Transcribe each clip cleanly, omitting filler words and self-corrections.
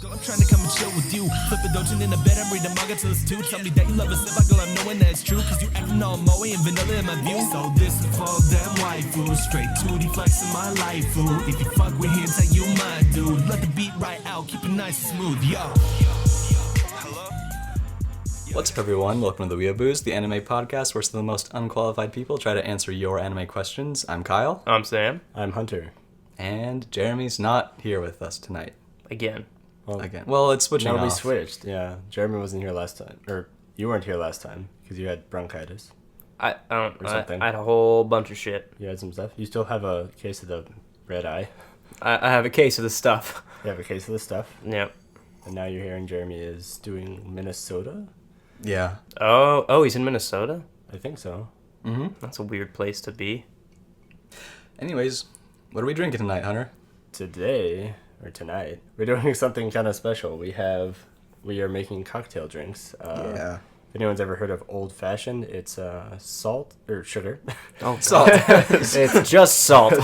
Girl, I'm trying to come and chill with you. Flip a doujin in the bed, I'm reading manga till it's 2. Tell me that you love us if I go, I'm knowing that it's true. Cause you acting all moe and vanilla in my view. So this is for them waifus. Straight 2D flex in my life, fool. If you fuck with hentai, you my dude. Let the beat right out, keep it nice and smooth, yo. What's up, everyone? Welcome to the Weeabooze, the anime podcast where some of the most unqualified people try to answer your anime questions. I'm Kyle. I'm Sam. I'm Hunter. And Jeremy's not here with us tonight. Again. Well, it's switching off. We switched, yeah. Jeremy wasn't here last time. Or, you weren't here last time, because you had bronchitis. I something. had a whole bunch of shit. You had some stuff? You still have a case of the red eye. I have a case of the stuff. You have a case of the stuff? Yep. And now you're hearing Jeremy is doing Minnesota? Yeah. Oh, he's in Minnesota? I think so. Mm-hmm. That's a weird place to be. Anyways, what are we drinking tonight, Hunter? Tonight, we're doing something kind of special. We are making cocktail drinks. Yeah. If anyone's ever heard of Old Fashioned, it's salt, or sugar. Oh, Salt. It's just salt.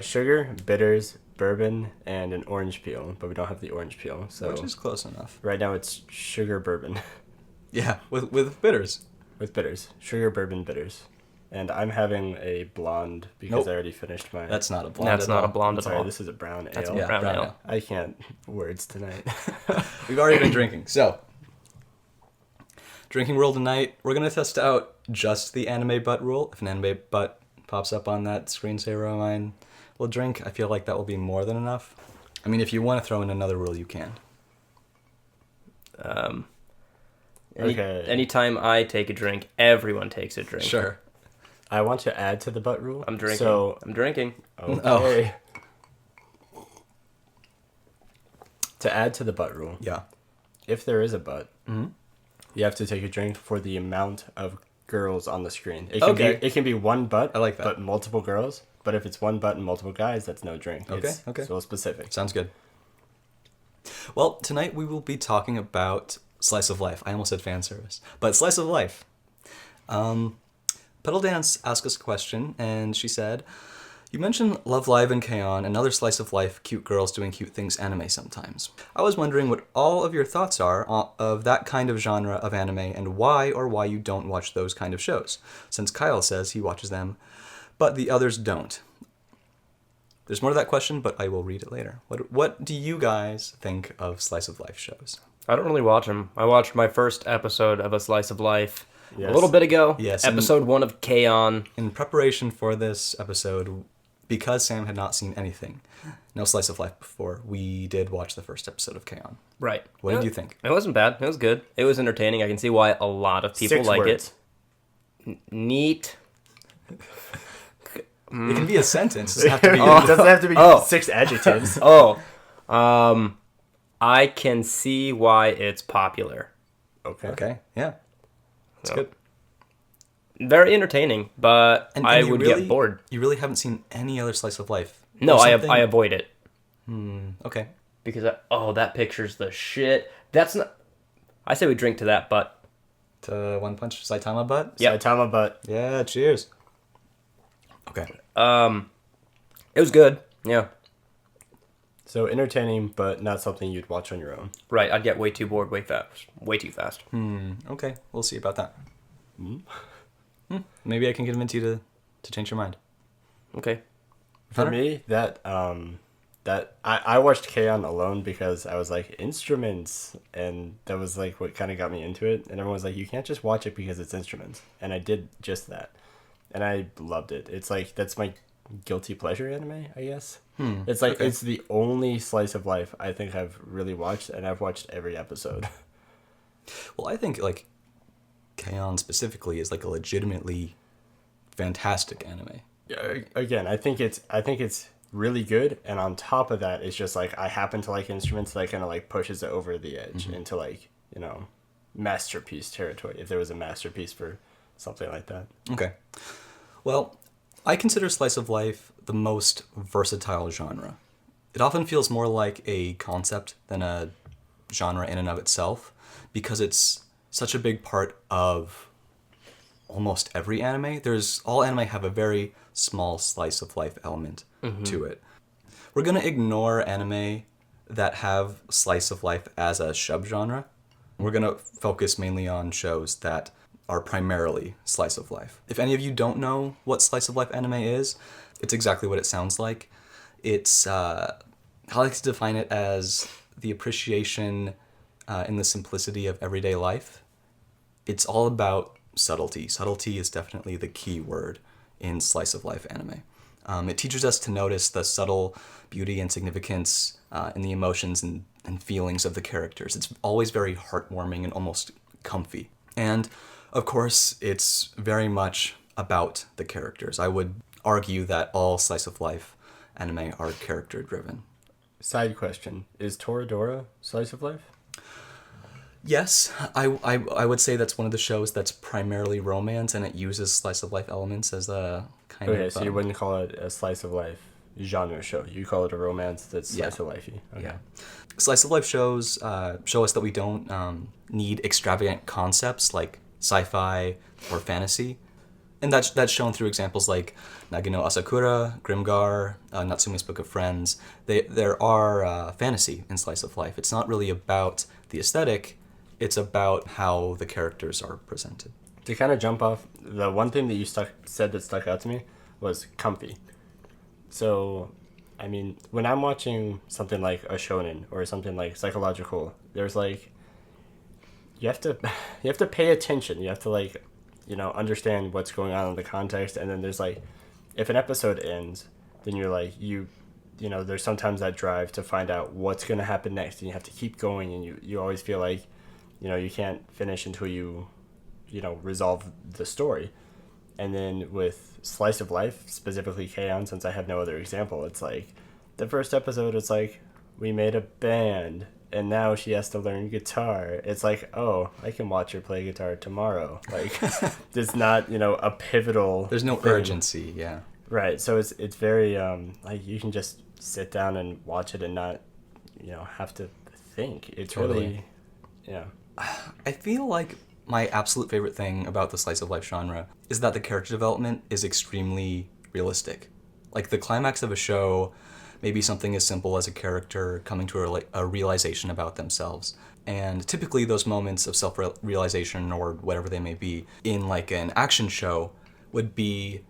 Sugar, bitters, bourbon, and an orange peel, but we don't have the orange peel. So Which is close enough. right now it's sugar bourbon. Yeah, with bitters. With bitters. Sugar bourbon bitters. And I'm having a blonde because Nope. I already finished my... That's not a blonde. That's at not all. a blonde at Sorry, all. this is a brown ale. That's Yeah, brown ale. I can't words tonight. We've already been drinking. So, drinking rule tonight, we're going to test out just the anime butt rule. If an anime butt pops up on that screensaver of mine, we'll drink. I feel like that will be more than enough. I mean, if you want to throw in another rule, you can. Okay. Anytime I take a drink, everyone takes a drink. Sure. I want to add to the butt rule. I'm drinking. So, I'm drinking. okay. To add to the butt rule, Yeah. if there is a butt, Mm-hmm. you have to take a drink for the amount of girls on the screen. It can be one butt, I like that. but multiple girls. But if it's one butt and multiple guys, that's no drink. Okay, It's okay. so specific. Sounds good. Well, tonight we will be talking about slice of life. I almost said fan service, but slice of life. Pedal Dance asked us a question, and she said, "You mentioned Love Live and K-On! Another slice of life, cute girls doing cute things anime sometimes. I was wondering what all of your thoughts are of that kind of genre of anime and why you don't watch those kind of shows, since Kyle says he watches them, but the others don't." There's more to that question, but I will read it later. What do you guys think of slice of life shows? I don't really watch them. I watched my first episode of A Slice of Life Yes. a little bit ago. Yes, Episode 1 of K-On! In preparation for this episode, because Sam had not seen anything, no slice of life before, we did watch the first episode of K-On! Right. What did you think? It wasn't bad. It was good. It was entertaining. I can see why a lot of people 6 like words. it. Neat. It can be a sentence. It doesn't have to be. It doesn't have to be Oh. 6 adjectives. I can see why it's popular. Okay. Okay, yeah. That's So, good. Very entertaining, but And I you would really- get bored. You really haven't seen any other slice of life? No, Or I something? avoid it. Okay. Because, that picture's the shit. That's not... I say we drink to that, but... To One Punch Saitama butt? Yep. Saitama butt. Yeah, cheers. Okay. It was good. Yeah. So entertaining, but not something you'd watch on your own. Right, I'd get way too bored way fast. Way too fast. Okay, we'll see about that. Maybe I can convince you to change your mind. Okay. For Hunter? me, I watched K-On! Alone because I was like, instruments, and that was like what kind of got me into it. And everyone was like, you can't just watch it because it's instruments. And I did just that. And I loved it. It's like, that's my guilty pleasure anime, I guess. It's like, okay. It's the only slice of life I think I've really watched, and I've watched every episode. Well, I think, like, K-On! Specifically is, like, a legitimately fantastic anime. Yeah, again, I think it's really good, and on top of that, it's just like I happen to like instruments that kind of like pushes it over the edge into like, masterpiece territory. If there was a masterpiece for something like that. Okay. Well, I consider slice of life the most versatile genre. It often feels more like a concept than a genre in and of itself because it's such a big part of almost every anime. All anime have a very small slice of life element to it. We're going to ignore anime that have slice of life as a subgenre. We're going to focus mainly on shows that are primarily slice of life. If any of you don't know what slice of life anime is, it's exactly what it sounds like. It's, I like to define it as the appreciation in the simplicity of everyday life. It's all about subtlety. Subtlety is definitely the key word in slice of life anime. It teaches us to notice the subtle beauty and significance in the emotions and feelings of the characters. It's always very heartwarming and almost comfy. And of course, it's very much about the characters. I would argue that all slice of life anime are character driven. Side question: is Toradora slice of life? Yes, I would say that's one of the shows that's primarily romance, and it uses slice of life elements as a kind of... Okay, so you wouldn't call it a slice of life genre show. You call it a romance that's slice of lifey. Okay. Yeah. Slice of life shows show us that we don't need extravagant concepts like sci-fi or fantasy. And that's shown through examples like Nagino Asakura, Grimgar, Natsume's Book of Friends. There are fantasy in slice of life. It's not really about the aesthetic, it's about how the characters are presented. To kind of jump off, the one thing that you said that stuck out to me was comfy. So, I mean, when I'm watching something like a shonen or something like psychological, there's like, you have to pay attention. You have to like, understand what's going on in the context. And then there's like, if an episode ends, then you're like, there's sometimes that drive to find out what's going to happen next, and you have to keep going, and you always feel like, you can't finish until you resolve the story. And then with slice of life, specifically K-On!, since I have no other example, it's like the first episode, it's like, we made a band and now she has to learn guitar. It's like, oh, I can watch her play guitar tomorrow. Like, it's not, a pivotal There's no thing. urgency, yeah. Right. So it's very, like, you can just sit down and watch it and not, have to think. It's Totally. really, yeah. I feel like my absolute favorite thing about the slice of life genre is that the character development is extremely realistic. Like, the climax of a show may be something as simple as a character coming to a realization about themselves. And typically those moments of self-realization, or whatever they may be, in like an action show would be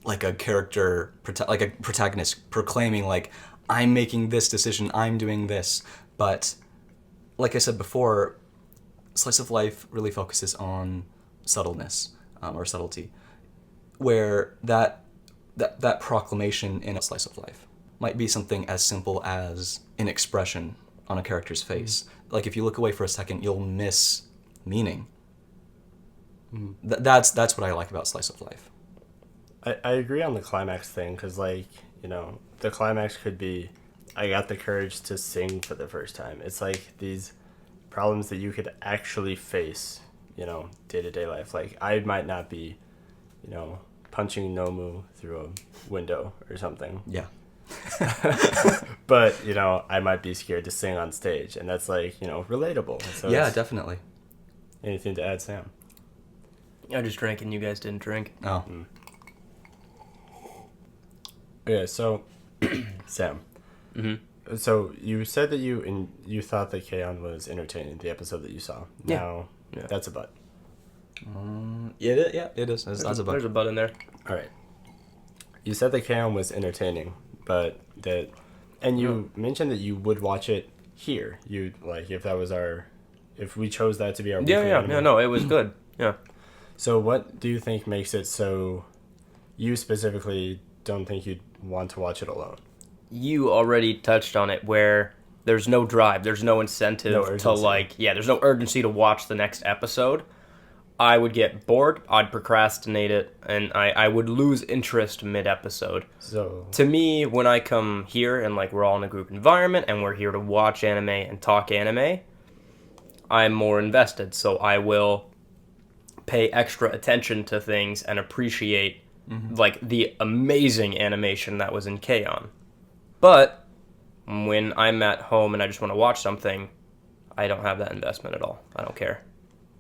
like a character, like a protagonist proclaiming like, I'm making this decision, I'm doing this. But like I said before, slice of life really focuses on subtleness, or subtlety, where that proclamation in a slice of life might be something as simple as an expression on a character's face. Like, if you look away for a second, you'll miss meaning. That's what I like about slice of life. I agree on the climax thing, because, like, the climax could be, I got the courage to sing for the first time. It's like these problems that you could actually face, day-to-day life. Like, I might not be, punching Nomu through a window or something. Yeah. But, I might be scared to sing on stage, and that's, like, relatable. So Yeah, definitely. Anything to add, Sam? I just drank and you guys didn't drink. Oh. Okay, so, Sam. Mm-hmm. So, you said that you thought that K-On! Was entertaining, the episode that you saw. Yeah. Now, Yeah. that's a butt. Yeah, it is. That's a There's a butt in there. All right. You said that K-On! Was entertaining, but that... And you mentioned that you would watch it here. You like, if we chose that to be our weekly anime. Yeah, no, it was good. Yeah. So what do you think makes it so you specifically don't think you'd want to watch it alone? You already touched on it, where there's no drive, there's no incentive there's no urgency to watch the next episode. I would get bored, I'd procrastinate it, and I would lose interest mid-episode. So To me, when I come here and like we're all in a group environment and we're here to watch anime and talk anime, I'm more invested, so I will pay extra attention to things and appreciate like the amazing animation that was in K-On! But when I'm at home and I just want to watch something, I don't have that investment at all. I don't care.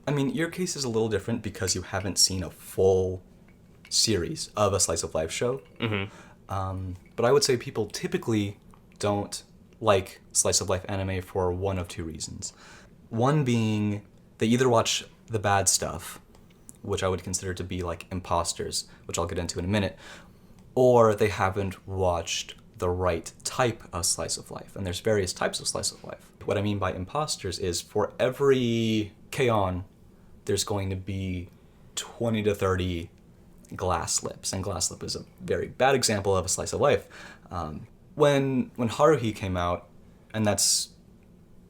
I mean, your case is a little different because you haven't seen a full series of a slice of life show. Mm-hmm. But I would say people typically don't like slice of life anime for one of two reasons. One being they either watch the bad stuff, which I would consider to be like imposters, which I'll get into in a minute, or they haven't watched the right type of slice of life. And there's various types of slice of life. What I mean by imposters is for every K-On, there's going to be 20 to 30 glass slips, and glass slip is a very bad example of a slice of life. When Haruhi came out, and that's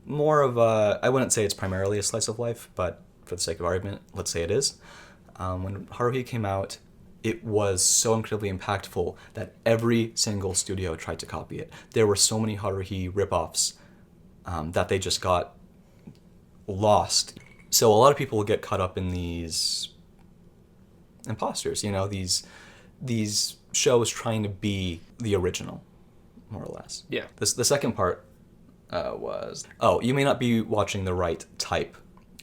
more of a, I wouldn't say it's primarily a slice of life, but for the sake of argument, let's say it is. When Haruhi came out, it was so incredibly impactful that every single studio tried to copy it. There were so many Haruhi ripoffs that they just got lost. So a lot of people get caught up in these imposters, you know, these shows trying to be the original, more or less. Yeah. The second part was, you may not be watching the right type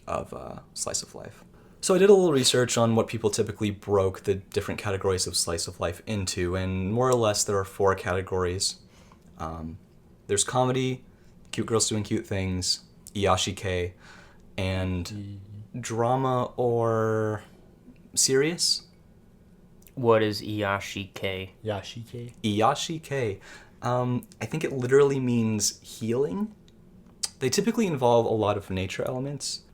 of slice of life. So I did a little research on what people typically broke the different categories of slice of life into, and more or less there are 4 categories. There's comedy, cute girls doing cute things, iyashike, and drama or serious. What is iyashike? Yashike. Iyashike. I think it literally means healing. They typically involve a lot of nature elements,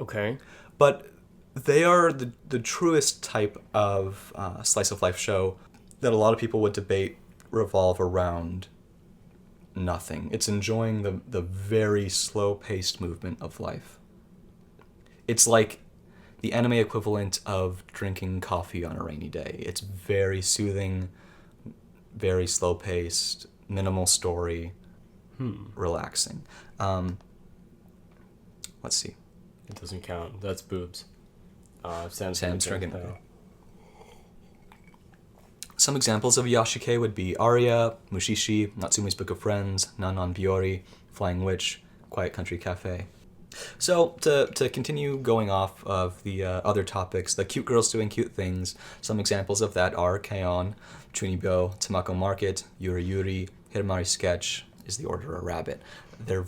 Okay. but they are the truest type of slice of life show that a lot of people would debate revolve around nothing. It's enjoying the very slow-paced movement of life. It's like the anime equivalent of drinking coffee on a rainy day. It's very soothing, very slow-paced, minimal story, relaxing. Let's see. It doesn't count. That's boobs. Sam's drinking. Some examples of Yashike would be Aria, Mushishi, Natsume's Book of Friends, Nanon Biori, Flying Witch, Quiet Country Cafe. So, to continue going off of the other topics, the cute girls doing cute things, some examples of that are K-On!, Chunibyo, Tamako Market, Yuri Yuri, Hiramari Sketch, Is the Order a Rabbit. They're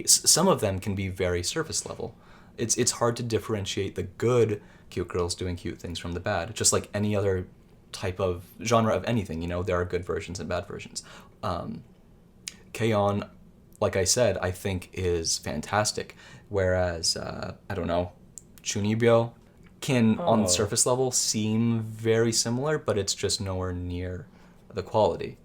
some of them can be very surface level. It's hard to differentiate the good cute girls doing cute things from the bad, just like any other type of genre of anything, you know, there are good versions and bad versions. K-On!, like I said, I think is fantastic, whereas, I don't know, Chunibyo can, on the surface level, seem very similar, but it's just nowhere near the quality.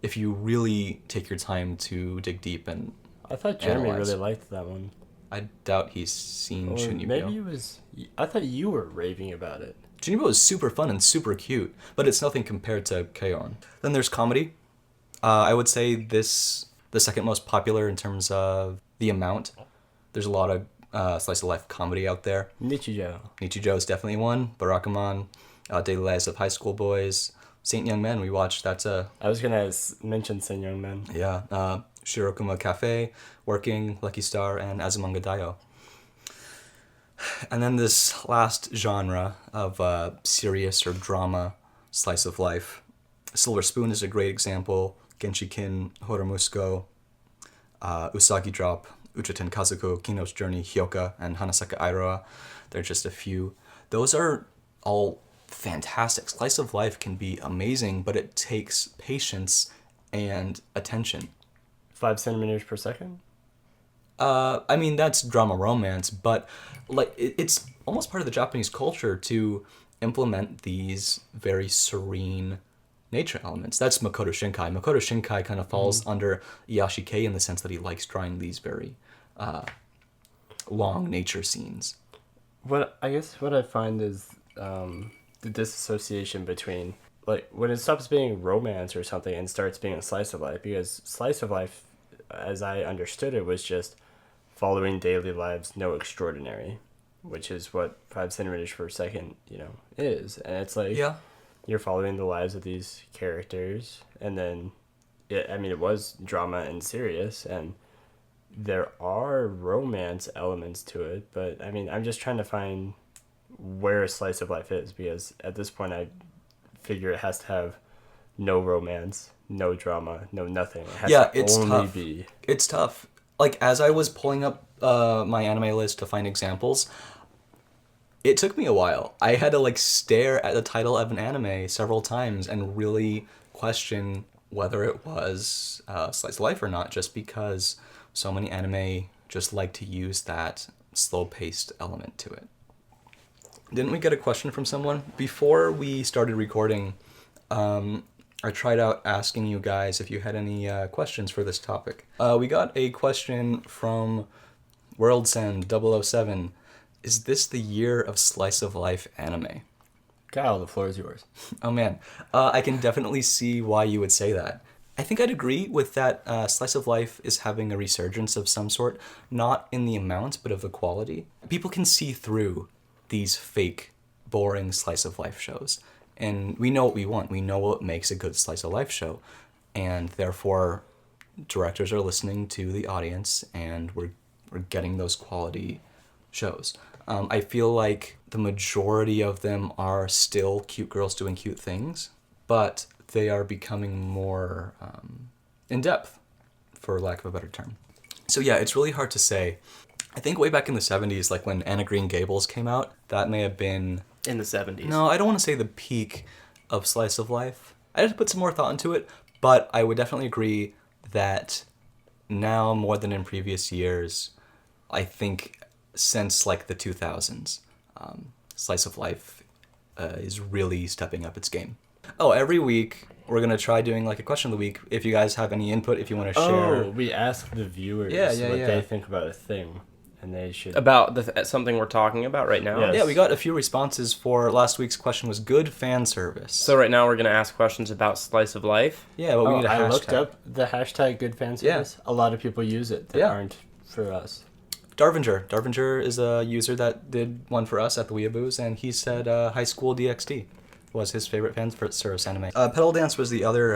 If you really take your time to dig deep and I thought Jeremy analyze. really liked that one. I doubt he's seen Or Chunibyo. maybe it was... I thought you were raving about it. Chunibyo is super fun and super cute, but it's nothing compared to K-On! Then there's comedy. I would say the second most popular in terms of the amount. There's a lot of slice of life comedy out there. Nichijou. Nichijou is definitely one. Barakuman, Daily Lives of High School Boys, Saint Young Men. We watched. That's a I was gonna mention Saint Young Men. yeah. Shirokuma Cafe, Working, Lucky Star, and Azumanga Daioh. And then this last genre of serious or drama slice of life. Silver Spoon is a great example. Genshiken, Horomusuko, Usagi Drop, Uchiten Kazuko, Kino's Journey, Hyoka, and Hanasaka Airoa. They're just a few. Those are all fantastic. Slice of life can be amazing, but it takes patience and attention. 5 centimeters per second? I mean, that's drama romance, but like it's almost part of the Japanese culture to implement these very serene nature elements. That's Makoto Shinkai. Makoto Shinkai kind of falls under Iyashike in the sense that he likes drawing these very long nature scenes. What I find is the disassociation between, like, when it stops being romance or something and starts being a slice of life, because slice of life, as I understood it, was just following daily lives, no extraordinary, which is what 5 centimeters per second, is. And it's like, Yeah. you're following the lives of these characters, and then, it was drama and serious, and there are romance elements to it, but, I'm just trying to find where a slice of life is, because at this point I figure it has to have no romance, no drama, no nothing. It has Yeah, to it's only tough. be. It's tough. Like, as I was pulling up my anime list to find examples, it took me a while. I had to, like, stare at the title of an anime several times and really question whether it was slice of life or not, just because so many anime just like to use that slow-paced element to it. Didn't we get a question from someone? Before we started recording, I tried out asking you guys if you had any questions for this topic. We got a question from WorldSend007. Is this the year of slice of life anime? Kyle, the floor is yours. Oh man, I can definitely see why you would say that. I think I'd agree with that. Slice of life is having a resurgence of some sort, not in the amount, but of the quality. People can see through these fake, boring slice of life shows. And we know what we want. We know what makes a good slice of life show. And therefore, directors are listening to the audience, and we're getting those quality shows. I feel like the majority of them are still cute girls doing cute things, but they are becoming more in-depth, for lack of a better term. So yeah, it's really hard to say. I think way back in the 70s, like when Anna Green Gables came out, that may have been... In the 70s. No, I don't want to say the peak of slice of life. I had to put some more thought into it, but I would definitely agree that now, more than in previous years, I think since like the 2000s, slice of life is really stepping up its game. Oh, every week we're going to try doing like a question of the week. If you guys have any input, if you want to share. Oh, we ask the viewers what they think about a thing. And they should... About something we're talking about right now? Yes. Yeah, we got a few responses for last week's question was good fan service. So right now we're going to ask questions about slice of life? Yeah, but we need a hashtag. I looked up the hashtag good fan service. A lot of people use it that aren't for us. Darvinger is a user that did one for us at the Weeabooze, and he said High School DxD was his favorite fan service anime. Pedal Dance was the other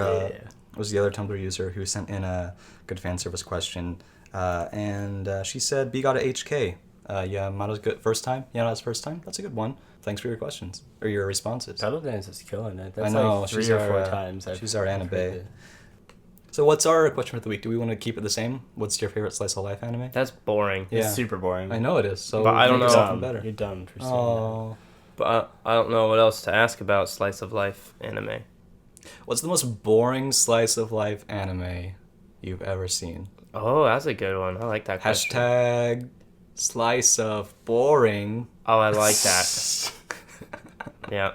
Tumblr user who sent in a good fan service question. And she said, B got a HK. Yamada's good first time. Yamada's first time. That's a good one. Thanks for your questions or your responses. Pedal Dance is killing it. That's I know. Like three or four times. She's our Anabe. So what's our question for the week? Do we want to keep it the same? What's your favorite slice of life anime? That's boring. Yeah. It's super boring. I know it is. So but I don't know. Something better. You're dumb for saying Oh. But I don't know what else to ask about slice of life anime. What's the most boring slice of life anime you've ever seen? Oh, that's a good one. I like that question. Hashtag slice of boring. Oh, I like that. Yeah.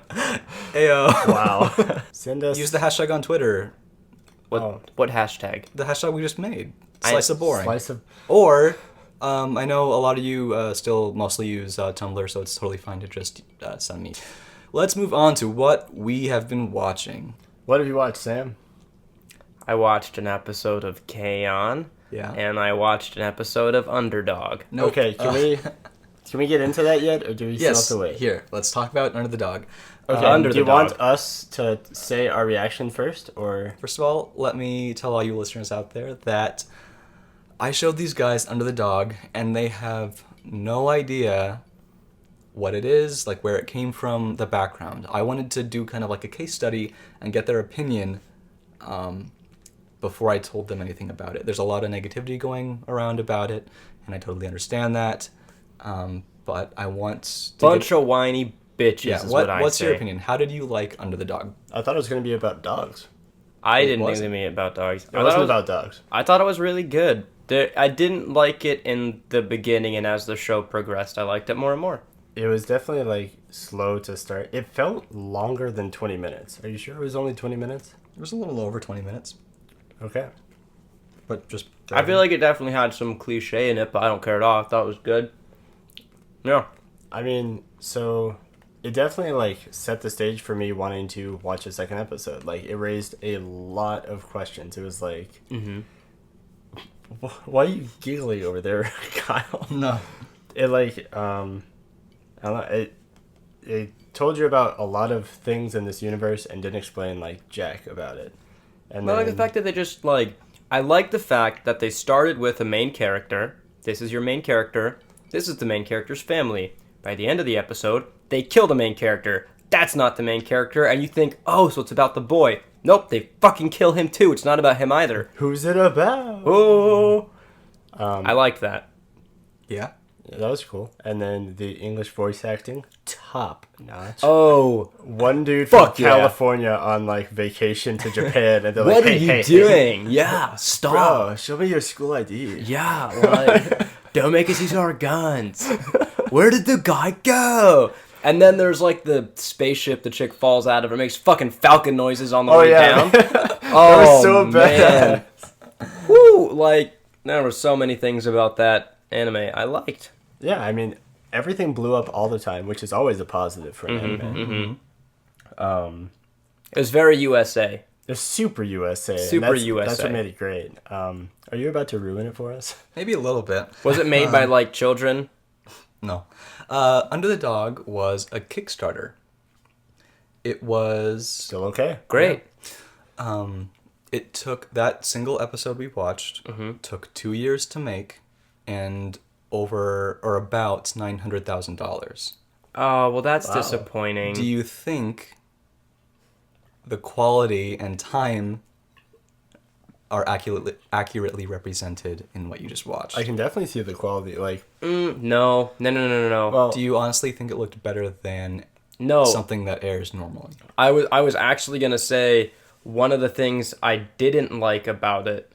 Ayo. Wow. Send us... Use the hashtag on Twitter. What hashtag? The hashtag we just made. Slice of boring. Slice of... Or, I know a lot of you still mostly use Tumblr, so it's totally fine to just send me. Let's move on to what we have been watching. What have you watched, Sam? I watched an episode of K-On! Yeah. And I watched an episode of Underdog. Nope. Okay, can we get into that yet, or do we still have to wait? Here, let's talk about Under the Dog. Okay, Under do the you Dog. want us to say our reaction first, or... First of all, let me tell all you listeners out there that I showed these guys Under the Dog, and they have no idea what it is, like where it came from, the background. I wanted to do kind of like a case study and get their opinion before I told them anything about it. There's a lot of negativity going around about it, and I totally understand that. But I want to Bunch of whiny bitches is what I what's say. your opinion? How did you like Under the Dog? I thought it was going to be about dogs. I It didn't think wasn't. it was about dogs. It wasn't about dogs. I thought it was really good. I didn't like it in the beginning, and as the show progressed, I liked it more and more. It was definitely, like, slow to start. It felt longer than 20 minutes. Are you sure it was only 20 minutes? It was a little over 20 minutes, Okay. but just... I feel like it definitely had some cliche in it, but I don't care at all. I thought it was good. Yeah. I mean, so it definitely, like, set the stage for me wanting to watch a second episode. Like, it raised a lot of questions. It was like... Mm-hmm. Why are you giggling over there, Kyle? No. It, like, I don't know, it told you about a lot of things in this universe and didn't explain, like, jack about it. And I like the fact that they just, like... I like the fact that they started with a main character. This is your main character. This is the main character's family. By the end of the episode, they kill the main character. That's not the main character, and you think, oh, so it's about the boy. Nope, they fucking kill him too. It's not about him either. Who's it about? Oh, I liked that. Yeah. Yeah, that was cool. And then the English voice acting, top notch. Oh, One dude Fuck from yeah. California on like vacation to Japan, and they're what like, are "Hey, you hey, doing? Yeah, stop. bro, show me your school ID." Yeah, like, don't make us use our guns. Where did the guy go? And then there's like the spaceship the chick falls out of. It makes fucking falcon noises on the way down. Oh, was so bad. man. Woo! Like, there were so many things about that anime I liked. Yeah, I mean, everything blew up all the time, which is always a positive for an anime. It was very USA. They're super USA. and Super that's, USA. That's what made it great. Are you about to ruin it for us? Maybe a little bit. Was it made by like children? No. Under the Dog was a Kickstarter. It was... Still okay. Great. It took that single episode we watched, took 2 years to make, and over or about $900,000. Oh, well, that's Wow. disappointing. Do you think the quality and time are accurately represented in what you just watched? I can definitely see the quality. Like, No. well, Do you honestly think it looked better than No. something that airs normally? I was actually gonna say one of the things I didn't like about it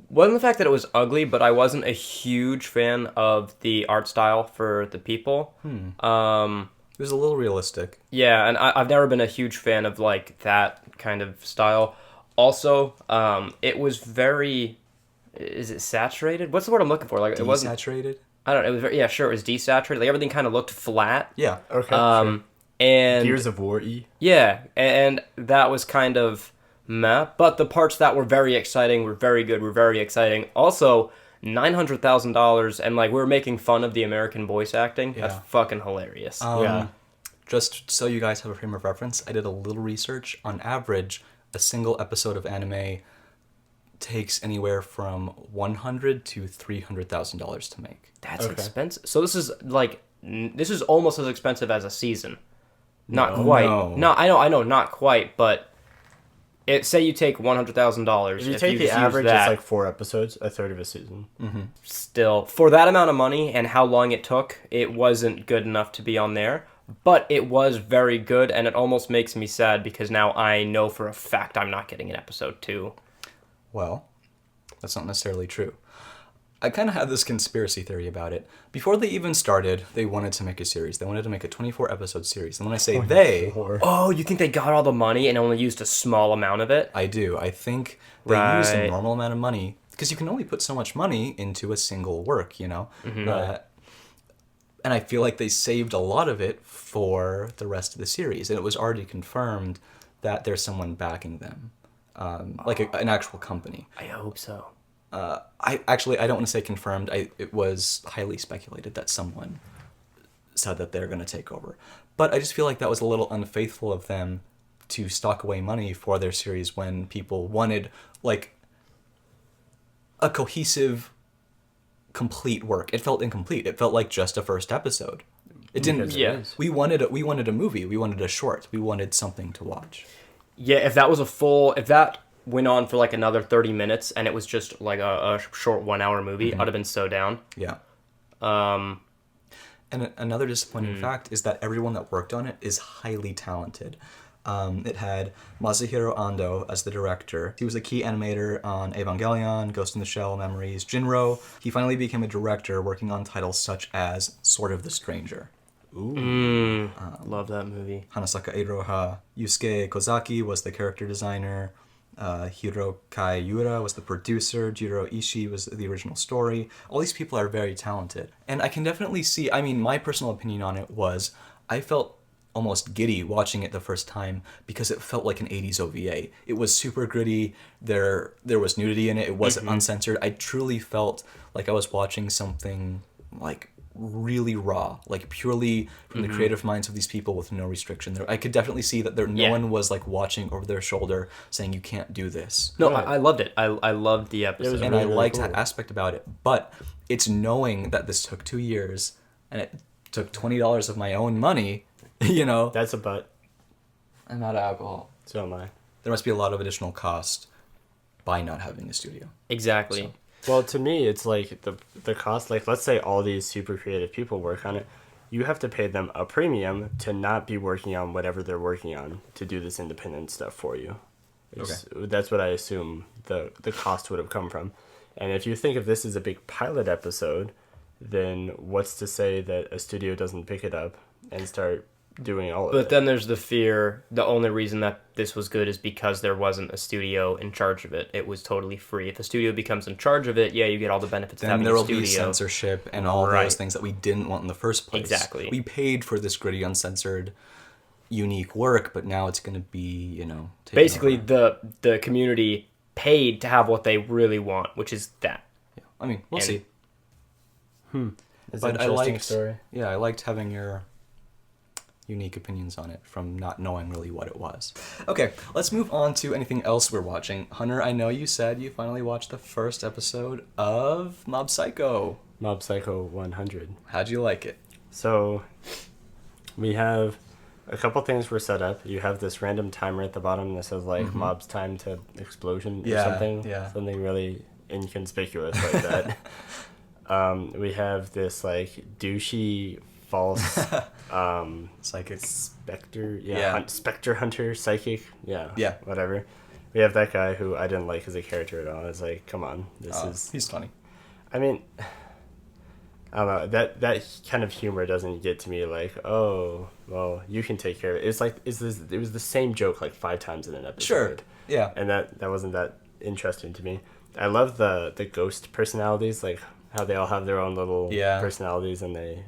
wasn't the fact that it was ugly, but I wasn't a huge fan of the art style for the people. It was a little realistic. Yeah, and I've never been a huge fan of like that kind of style. Also, it was very. Is it saturated? What's the word I'm looking for? Like it wasn't. Desaturated? I don't know. It was very, yeah, sure. It was desaturated. Like everything kind of looked flat. Yeah. okay. Sure. And Gears of War E. yeah, and that was kind of meh. But the parts that were very exciting were very good. Were very exciting. Also, $900,000, and like we were making fun of the American voice acting. That's Yeah. fucking hilarious. Yeah. Just so you guys have a frame of reference, I did a little research. On average, a single episode of anime takes anywhere from $100,000 to $300,000 to make. That's Okay. expensive. So this is like this is almost as expensive as a season. Not No. quite. No. No, I know, not quite. But it say you take $100,000. If you take the just use average, that, it's like 4 episodes, a third of a season. still for that amount of money and how long it took, it wasn't good enough to be on there. But it was very good, and it almost makes me sad because now I know for a fact I'm not getting an episode 2. Well, that's not necessarily true. I kind of had this conspiracy theory about it. Before they even started, they wanted to make a series. They wanted to make a 24-episode series. And when I say they, Oh, you think they got all the money and only used a small amount of it? I do. I think they used a Right. normal amount of money because you can only put so much money into a single work, you know? And I feel like they saved a lot of it for the rest of the series. And it was already confirmed that there's someone backing them, like an actual company. I hope so. I don't want to say confirmed. It was highly speculated that someone said that they're going to take over. But I just feel like that was a little unfaithful of them to stock away money for their series when people wanted like a cohesive, complete work. It felt incomplete. It felt like just a first episode. It didn't. Because it Yeah. is. We wanted a movie. We wanted a short. We wanted something to watch. Yeah, if that was if that went on for like another 30 minutes and it was just like a short 1 hour movie, I'd have been so down. Yeah. Um, And another disappointing fact is that everyone that worked on it is highly talented. It had Masahiro Ando as the director. He was a key animator on Evangelion, Ghost in the Shell, Memories, Jinro. He finally became a director working on titles such as Sword of the Stranger. love that movie. Hanasaka Eiroha. Yusuke Kozaki was the character designer. Hiro Kaiura was the producer. Jiro Ishii was the original story. All these people are very talented. And I can definitely see, I mean, my personal opinion on it was I felt almost giddy watching it the first time because it felt like an 80s OVA. It was super gritty. There was nudity in it. It wasn't uncensored. I truly felt like I was watching something like really raw, like purely from the creative minds of these people with no restriction. I could definitely see that no one was like watching over their shoulder saying you can't do this. No, Right. I loved it. I loved the episode. was And really, I really liked cool. that aspect about it. But it's knowing that this took 2 years and it took $20 of my own money, you know. That's a butt. I'm out of alcohol. So am I. there must be a lot of additional cost by not having a studio. Exactly. Well, to me, it's like the cost. Like, let's say all these super creative people work on it. You have to pay them a premium to not be working on whatever they're working on to do this independent stuff for you. That's what I assume the cost would have come from. And if you think of this as a big pilot episode, then what's to say that a studio doesn't pick it up and start doing all of it? But then there's the fear, the only reason that this was good is because there wasn't a studio in charge of it. It was totally free. If a studio becomes in charge of it, yeah, you get all the benefits of Then having there a will studio. be censorship and all Right. those things that we didn't want in the first place. Exactly. We paid for this gritty, uncensored, unique work, but now it's going to be, you know... taken Basically, over. the community paid to have what they really want, which is that. Yeah. I mean, we'll And- see. It's But an I interesting liked, story. yeah, I liked having your unique opinions on it from not knowing really what it was. Okay, let's move on to anything else we're watching. Hunter, I know you said you finally watched the first episode of Mob Psycho. Mob Psycho 100. How'd you like it? So, we have a couple things were set up. You have this random timer at the bottom that says, like, mob's time to explosion or Yeah, something. yeah. Something really inconspicuous like that. We have this, like, douchey, false Psychic. specter. Yeah. Specter hunter, psychic. Yeah. Yeah. Whatever. We have that guy who I didn't like as a character at all. I was like, come on. This is... He's funny. I mean... I don't know, that kind of humor doesn't get to me like, oh, well, you can take care of it. It's like, it was the same joke like 5 times in an episode. Sure. Yeah. And that wasn't that interesting to me. I love the ghost personalities, like how they all have their own little personalities, and they,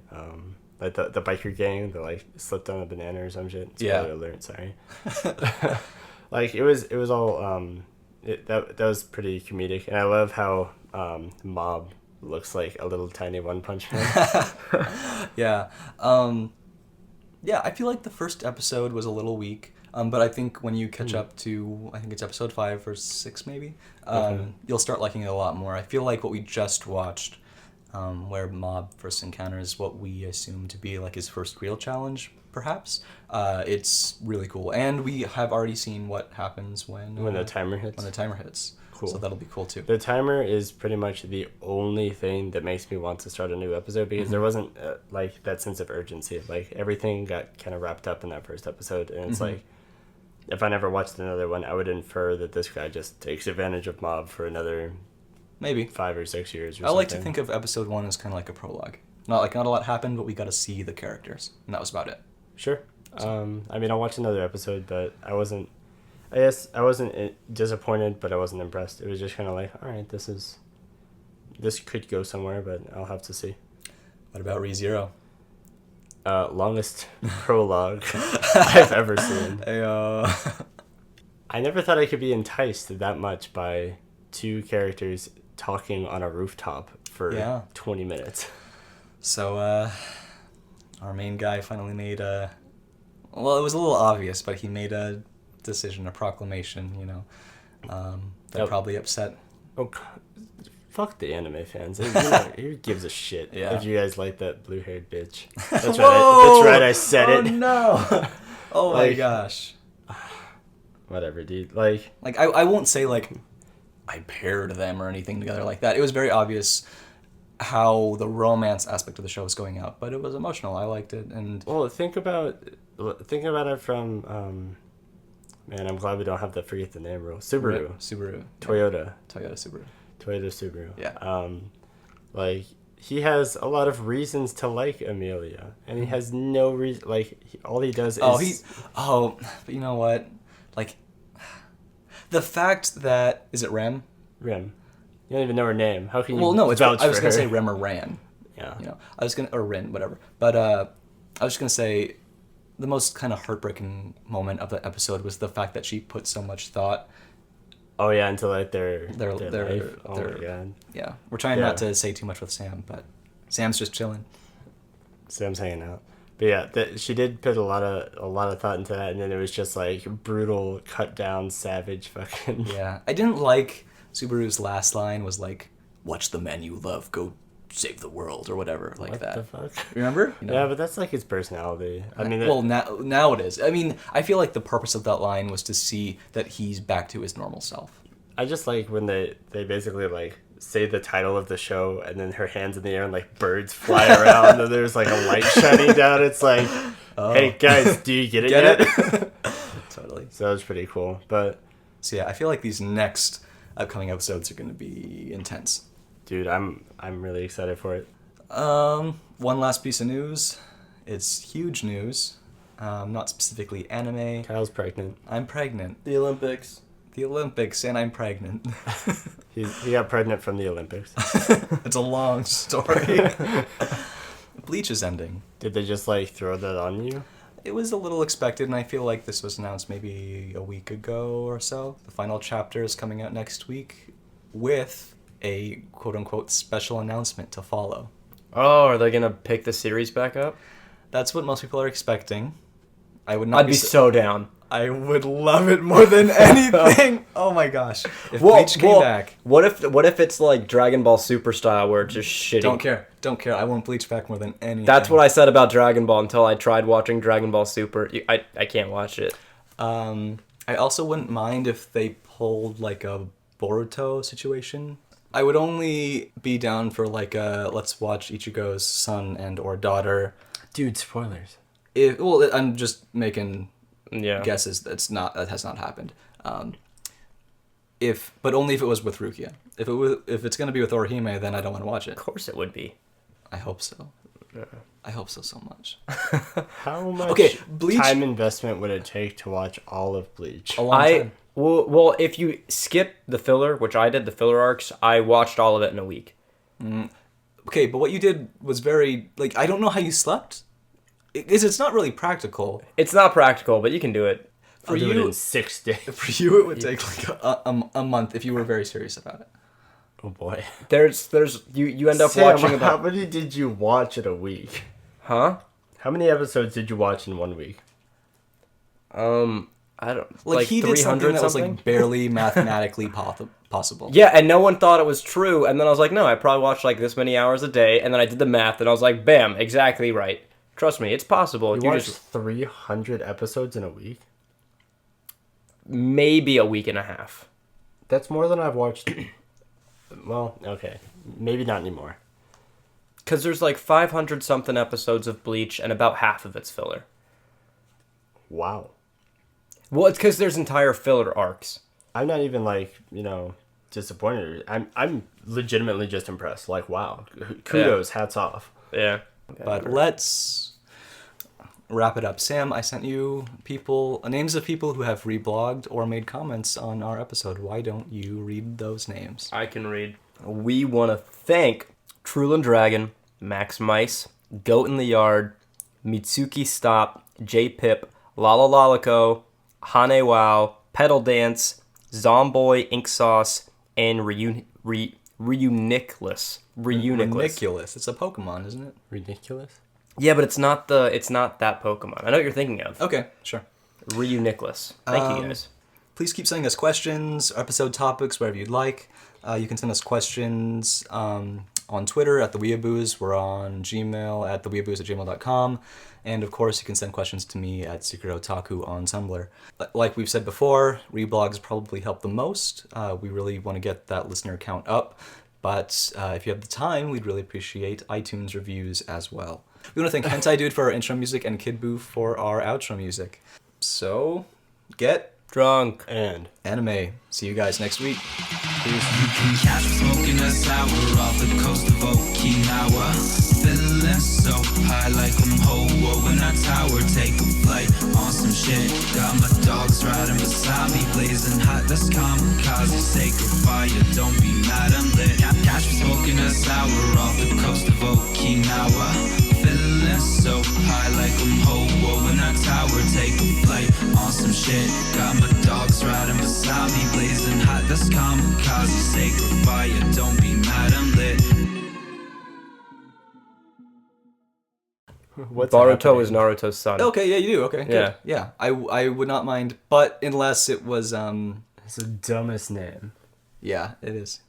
like the biker gang that like slipped on a banana or some shit. Spoiler alert, sorry. Like, it was all, that was pretty comedic. And I love how Mob looks like a little tiny One Punch Man. Yeah. Yeah, I feel like the first episode was a little weak. But I think when you catch up to, I think it's episode 5 or 6 maybe, you'll start liking it a lot more. I feel like what we just watched, where Mob first encounters what we assume to be like his first real challenge, perhaps, it's really cool. And we have already seen what happens when the timer hits. When the timer hits. Cool. So that'll be cool too. The timer is pretty much the only thing that makes me want to start a new episode, because there wasn't like that sense of urgency. Like, everything got kind of wrapped up in that first episode, and it's like, if I never watched another one, I would infer that this guy just takes advantage of Mob for another maybe 5 or 6 years. Or I like to something. think of episode 1 as kind of like a prologue. Not a lot happened, but we got to see the characters, and that was about it. Sure. I mean, I'll watch another episode, but I wasn't disappointed, but I wasn't impressed. It was just kind of like, all right, this could go somewhere, but I'll have to see. What about ReZero? Longest prologue I've ever seen. I never thought I could be enticed that much by 2 characters talking on a rooftop for 20 minutes. So, our main guy finally made a... Well, it was a little obvious, but he made a decision, a proclamation, you know, that probably upset... Oh, fuck the anime fans. Who gives a shit if you guys like that blue-haired bitch? That's right, I said it. Oh, no! Oh, my gosh. Whatever, dude. Like, I won't say, like, I paired them or anything together like that. It was very obvious how the romance aspect of the show was going out, but it was emotional. I liked it, and... Well, think about it from... man, I'm glad we don't have to forget the name rule. Subaru. Toyota. Toyota Subaru. Yeah. Like, he has a lot of reasons to like Amelia, and he has no reason. Like, all he does is. But you know what? Like, the fact that is it Rem? Rem. You don't even know her name. How can you? Well, no, it's. vouch I was for gonna her? say Rem or Ran. Yeah. You know, I was gonna or Rin, whatever. But I was just gonna say, the most kind of heartbreaking moment of the episode was the fact that she put so much thought. Oh yeah, into like their life. Oh my god. Yeah, we're trying not to say too much with Sam, but Sam's just chilling. Sam's hanging out. But yeah, she did put a lot of thought into that, and then it was just like brutal, cut down, savage, fucking. Yeah, I didn't like Subaru's last line was like, "Watch the man you love go save the world or whatever like What that. the fuck? Remember? Yeah, but that's like his personality. I mean, Well, now it is. I mean, I feel like the purpose of that line was to see that he's back to his normal self. I just like when they basically like say the title of the show and then her hands in the air and like birds fly around and there's like a light shining down. It's like, hey guys, do you get it Get yet? it? Totally. So that was pretty cool. But So yeah, I feel like these next upcoming episodes are going to be intense. dude, I'm really excited for it. One last piece of news. It's huge news. Not specifically anime. Kyle's pregnant. I'm pregnant. The Olympics. The Olympics, and I'm pregnant. He got pregnant from the Olympics. It's a long story. Bleach is ending. Did they just like throw that on you? It was a little expected, and I feel like this was announced maybe a week ago or so. The final chapter is coming out next week with a quote-unquote special announcement to follow. Oh, are they gonna pick the series back up? That's what most people are expecting. I would not I'd be so down. I would love it more than anything. Oh my gosh. If Bleach came back. What if it's like Dragon Ball Super style where it's just shitty? Don't care. I want Bleach back more than anything. That's what I said about Dragon Ball until I tried watching Dragon Ball Super. I can't watch it. I also wouldn't mind if they pulled like a Boruto situation. I would only be down for like a let's watch Ichigo's son and or daughter. Dude, spoilers. I'm just making guesses. That has not happened. But only if it was with Rukia. If it's gonna be with Orihime, then I don't want to watch it. Of course it would be. I hope so. I hope so much. How much time investment would it take to watch all of Bleach? A long time. Well, if you skip the filler, which I did, the filler arcs, I watched all of it in a week. Okay, but what you did was very I don't know how you slept. It's not really practical. It's not practical, but you can do it. For I'll do you, it in 6 days. For you, it would take like a month if you were very serious about it. Oh boy. There's you end up Sam, watching how about many did you watch in a week? Huh? How many episodes did you watch in 1 week? I don't Like he did something that was something? like barely mathematically possible. Yeah, and no one thought it was true, and then I was like, no, I probably watched like this many hours a day, and then I did the math, and I was like, bam, exactly right. Trust me, it's possible. You watched 300 episodes in a week? Maybe a week and a half. That's more than I've watched. Well, okay. Maybe not anymore. Because there's like 500 something episodes of Bleach, and about half of it's filler. Wow. Well, it's because there's entire filler arcs. I'm not even disappointed. I'm legitimately just impressed. Like, wow. Kudos, hats off. Yeah. But let's wrap it up. Sam, I sent you names of people who have reblogged or made comments on our episode. Why don't you read those names? I can read. We want to thank Trulin Dragon, Max Mice, Goat in the Yard, Mitsuki Stop, J Pip, Lala Lalico, Hane Wow, Pedal Dance, Zomboy, Ink Sauce, and Reuniclus. Ridiculous. It's a Pokemon, isn't it? Ridiculous? Yeah, but it's not that Pokemon. I know what you're thinking of. Okay, sure. Reuniclus. Thank you guys. Please keep sending us questions, episode topics, wherever you'd like. You can send us questions on Twitter at theweeabooze. We're on Gmail at theweeabooze@gmail.com. And of course, you can send questions to me at Secret Otaku on Tumblr. Like we've said before, reblogs probably help the most. We really want to get that listener count up. But if you have the time, we'd really appreciate iTunes reviews as well. We want to thank Hentai Dude for our intro music and Kid Boo for our outro music. So, get Drunk. And anime. See you guys next week. You can catch me smoking a sour off the coast of Okinawa. Feeling so high like I'm Ho-Oh in a tower. Take a flight on some shit. Got my dogs riding beside me, blazing hot. That's kamikaze, sacred fire. Don't be mad, I'm lit. Catch me smoking a sour off the coast of Okinawa. Feeling so high like I'm Ho-Oh in a tower. Take a flight on some shit. Got my dogs riding beside me, blazing hot. That's kamikaze, sacred fire. Don't be mad, I'm lit. what's Boruto happening? is Naruto's son. Okay, yeah, you do. Okay, good. Yeah. Yeah, I would not mind, but unless it was It's the dumbest name. Yeah, it is.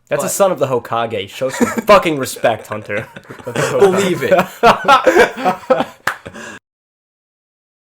That's But- a son of the Hokage. Show some fucking respect, Hunter. Believe it.